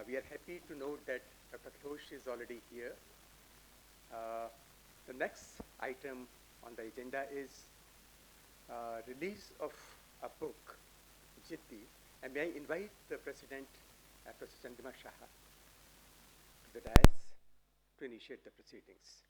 We are happy to note that Dr. Ghosh is already here. The next item on the agenda is release of a book, Jiddi, and may I invite the President, Professor Chandrima Shaha, to the dais to initiate the proceedings.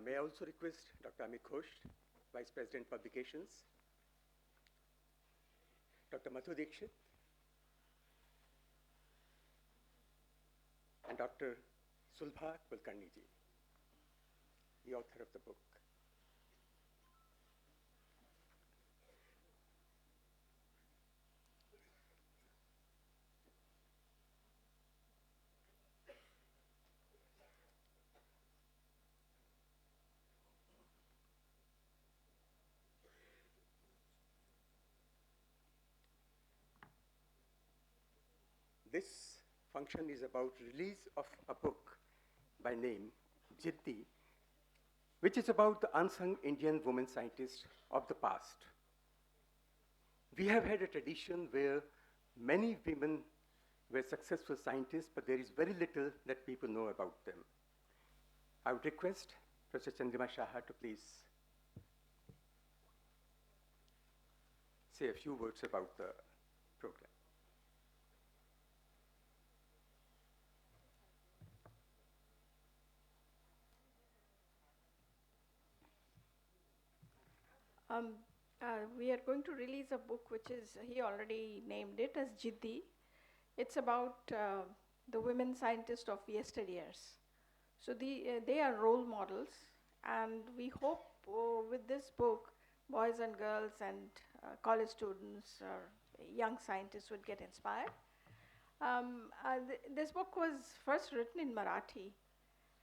May I also request Dr. Amit Ghosh, Vice President Publications, Dr. Madhu Dixit, and Dr. Sulabha Kulkarni ji, the author of the book. This function is about release of a book by name Jiddi, which is about the unsung Indian women scientists of the past. We have had a tradition where many women were successful scientists, but there is very little that people know about them. I would request Professor Chandrima Shaha to please say a few words about the program. We are going to release a book which is, he already named it as Jiddi. It's about the women scientists of yesteryears. So they are role models, and we hope with this book, boys and girls and college students or young scientists would get inspired. This book was first written in Marathi,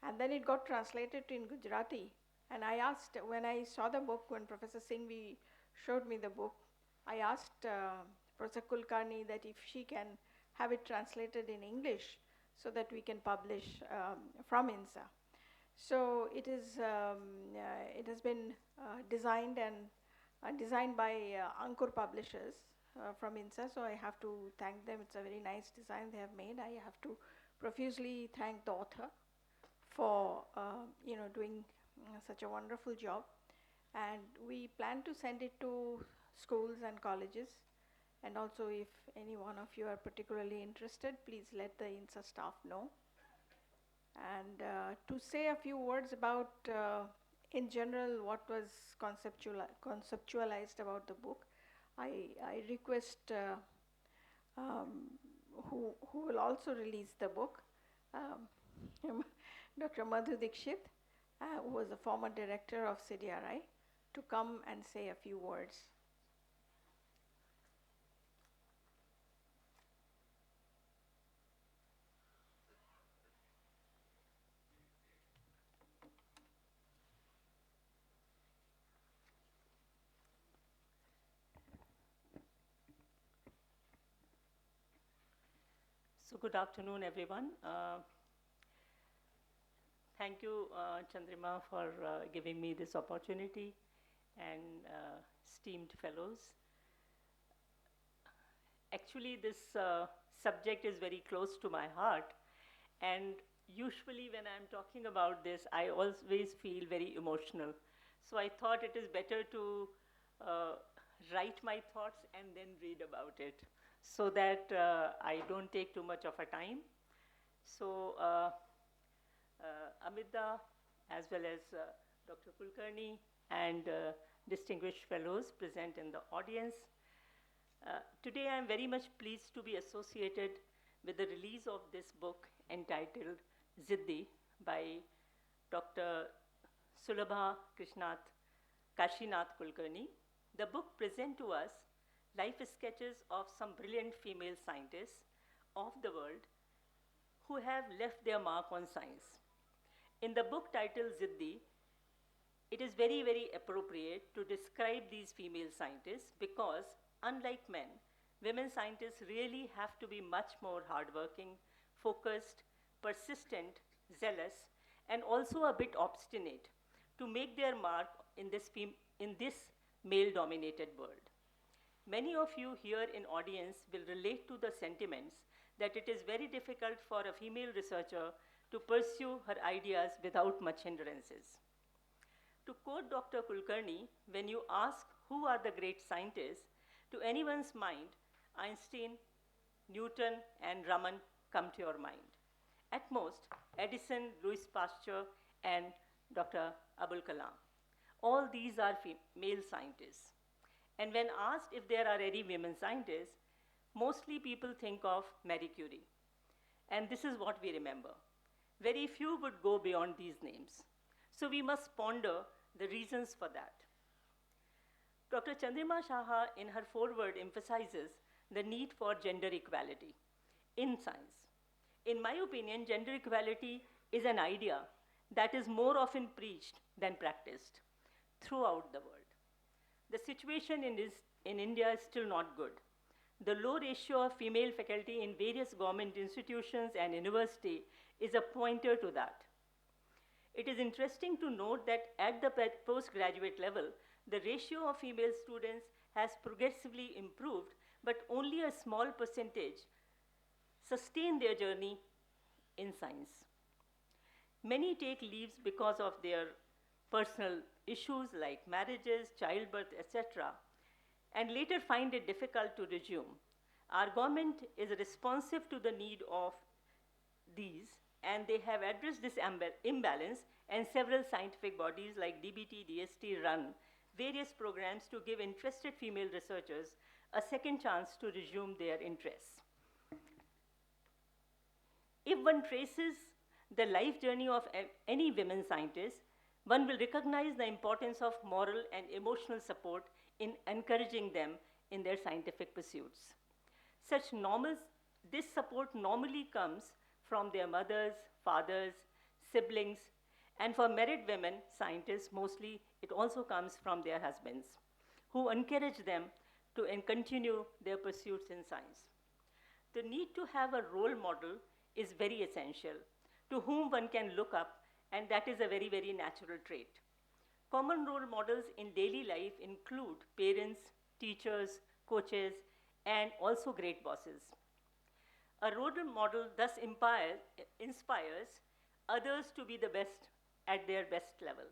and then it got translated in Gujarati. And I asked, when I saw the book, when Professor Singhvi showed me the book, I asked Professor Kulkarni that if she can have it translated in English so that we can publish from INSA. So it has been designed by Ankur Publishers from INSA, so I have to thank them. It's a very nice design they have made. I have to profusely thank the author for doing such a wonderful job. And we plan to send it to schools and colleges. And also, if any one of you are particularly interested, please let the INSA staff know. And to say a few words about, in general, what was conceptualized about the book, I request who will also release the book, Dr. Madhu Dixit, who was the former director of CDRI, to come and say a few words. So good afternoon, everyone. Thank you, Chandrima, for giving me this opportunity, and esteemed fellows. Actually, this subject is very close to my heart, and usually when I'm talking about this, I always feel very emotional. So I thought it is better to write my thoughts and then read about it, so that I don't take too much of a time. So Amida, as well as Dr. Kulkarni and distinguished fellows present in the audience, today I am very much pleased to be associated with the release of this book entitled Jiddi by Dr. Sulabha Kashinath Kulkarni. The book presents to us life sketches of some brilliant female scientists of the world who have left their mark on science. In the book titled Jiddi, it is very, very appropriate to describe these female scientists because, unlike men, women scientists really have to be much more hardworking, focused, persistent, zealous, and also a bit obstinate to make their mark in this male-dominated world. Many of you here in audience will relate to the sentiments that it is very difficult for a female researcher to pursue her ideas without much hindrances. To quote Dr. Kulkarni, when you ask who are the great scientists, to anyone's mind, Einstein, Newton, and Raman come to your mind. At most, Edison, Louis Pasteur, and Dr. Abul Kalam. All these are male scientists. And when asked if there are any women scientists, mostly people think of Marie Curie. And this is what we remember. Very few would go beyond these names. So we must ponder the reasons for that. Dr. Chandrima Shaha, in her foreword, emphasizes the need for gender equality in science. In my opinion, gender equality is an idea that is more often preached than practiced throughout the world. The situation in India is still not good. The low ratio of female faculty in various government institutions and universities is a pointer to that. It is interesting to note that at the postgraduate level, the ratio of female students has progressively improved, but only a small percentage sustain their journey in science. Many take leaves because of their personal issues like marriages, childbirth, etc., and later find it difficult to resume. Our government is responsive to the need of these, and they have addressed this imbalance, and several scientific bodies like DBT, DST run various programs to give interested female researchers a second chance to resume their interests. If one traces the life journey of any women scientist, one will recognize the importance of moral and emotional support in encouraging them in their scientific pursuits. This support normally comes from their mothers, fathers, siblings, and for married women scientists, mostly it also comes from their husbands, who encourage them to continue their pursuits in science. The need to have a role model is very essential, to whom one can look up, and that is a very, very natural trait. Common role models in daily life include parents, teachers, coaches, and also great bosses. A role model thus inspires others to be the best at their best level.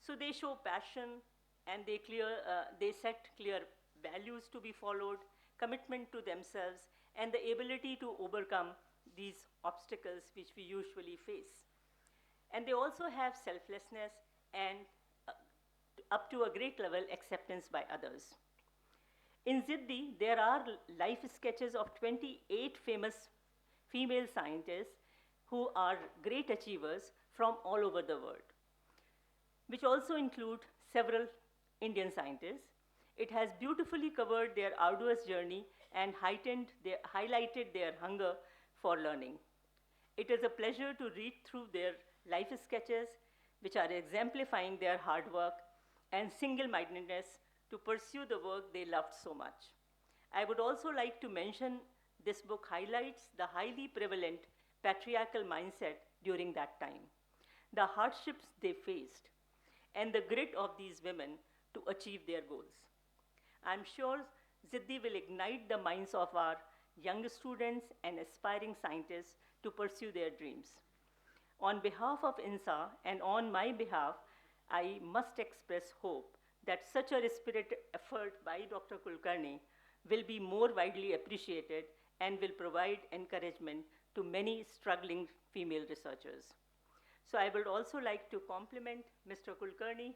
So they show passion, and they set clear values to be followed, commitment to themselves, and the ability to overcome these obstacles which we usually face. And they also have selflessness and up to a great level acceptance by others. In Jiddi, there are life sketches of 28 famous female scientists who are great achievers from all over the world, which also include several Indian scientists. It has beautifully covered their arduous journey and highlighted their hunger for learning. It is a pleasure to read through their life sketches, which are exemplifying their hard work and single-mindedness to pursue the work they loved so much. I would also like to mention this book highlights the highly prevalent patriarchal mindset during that time, the hardships they faced, and the grit of these women to achieve their goals. I'm sure Jiddi will ignite the minds of our young students and aspiring scientists to pursue their dreams. On behalf of INSA and on my behalf, I must express hope that such a spirited effort by Dr. Kulkarni will be more widely appreciated and will provide encouragement to many struggling female researchers. So I would also like to compliment Mr. Kulkarni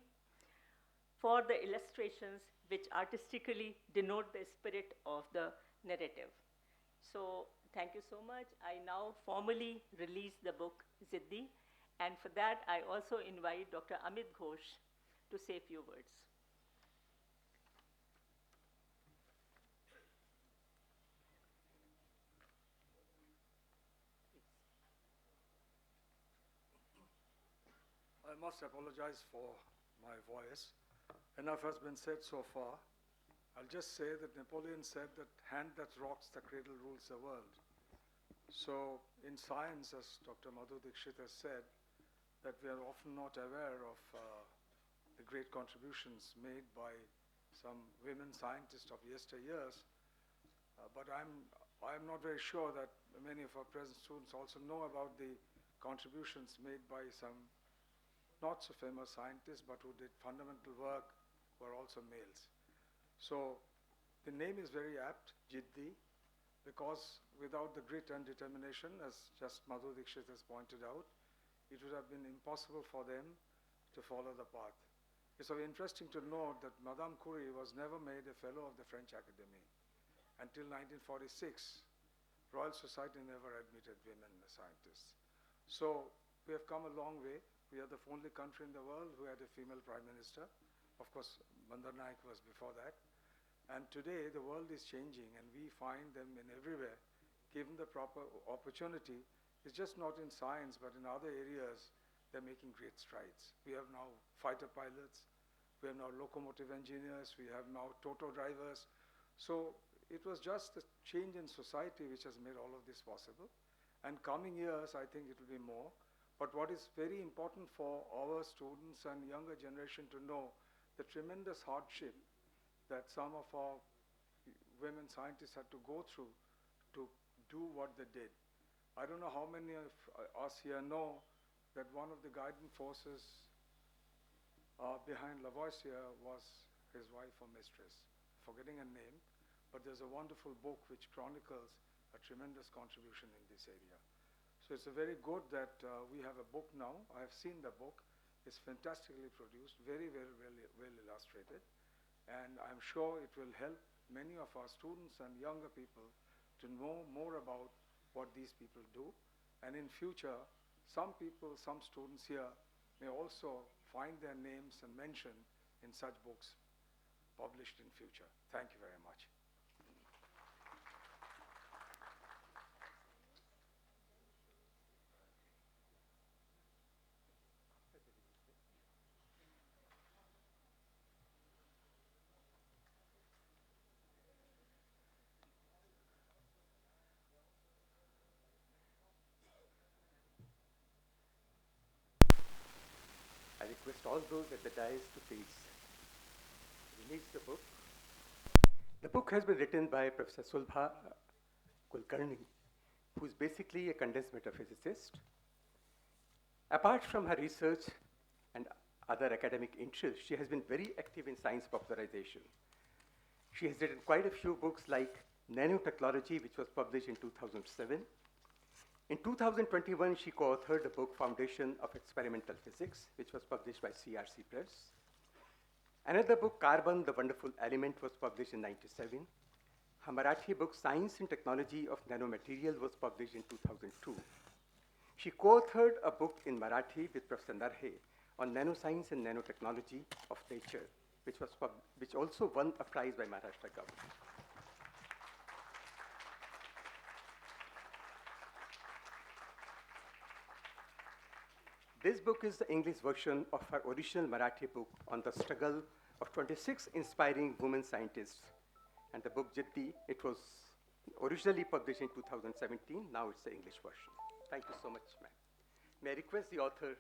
for the illustrations which artistically denote the spirit of the narrative. So thank you so much. I now formally release the book Jiddi, and for that I also invite Dr. Amit Ghosh to say a few words. I must apologize for my voice. Enough has been said so far. I'll just say that Napoleon said that hand that rocks the cradle rules the world. So in science, as Dr. Madhu Dixit has said, that we are often not aware of the great contributions made by some women scientists of yesteryears. But I'm not very sure that many of our present students also know about the contributions made by some not so famous scientists, but who did fundamental work, who are also males. So the name is very apt, Jiddi, because without the grit and determination, as just Madhu Dixit has pointed out, it would have been impossible for them to follow the path. It's so interesting to note that Madame Curie was never made a fellow of the French Academy. Until 1946, Royal Society never admitted women as scientists. So we have come a long way. We are the only country in the world who had a female prime minister. Of course, Bandar Naik was before that. And today, the world is changing, and we find them in everywhere. Given the proper opportunity, it's just not in science, but in other areas, they're making great strides. We have now fighter pilots, we have now locomotive engineers, we have now Toto drivers. So it was just the change in society which has made all of this possible. And coming years, I think it will be more. But what is very important for our students and younger generation to know, the tremendous hardship that some of our women scientists had to go through to do what they did. I don't know how many of us here know that one of the guiding forces behind Lavoisier was his wife or mistress, forgetting a name, but there's a wonderful book which chronicles a tremendous contribution in this area. So it's a very good that we have a book now. I have seen the book. It's fantastically produced, very, very well illustrated. And I'm sure it will help many of our students and younger people to know more about what these people do. And in future, some people, some students here may also find their names and mentioned in such books published in future. Thank you very much. I request all those at the dais to please release the book. The book has been written by Professor Sulabha Kulkarni, who is basically a condensed matter physicist. Apart from her research and other academic interests, she has been very active in science popularization. She has written quite a few books like Nanotechnology, which was published in 2007. In 2021, she co-authored the book Foundation of Experimental Physics, which was published by CRC Press. Another book, Carbon, the Wonderful Element, was published in 1997. Her Marathi book, Science and Technology of Nanomaterial, was published in 2002. She co-authored a book in Marathi with Professor Narhe on nanoscience and nanotechnology of nature, which also won a prize by Maharashtra government. This book is the English version of her original Marathi book on the struggle of 26 inspiring women scientists. And the book Jiddi, it was originally published in 2017, now it's the English version. Thank you so much, ma'am. May I request the author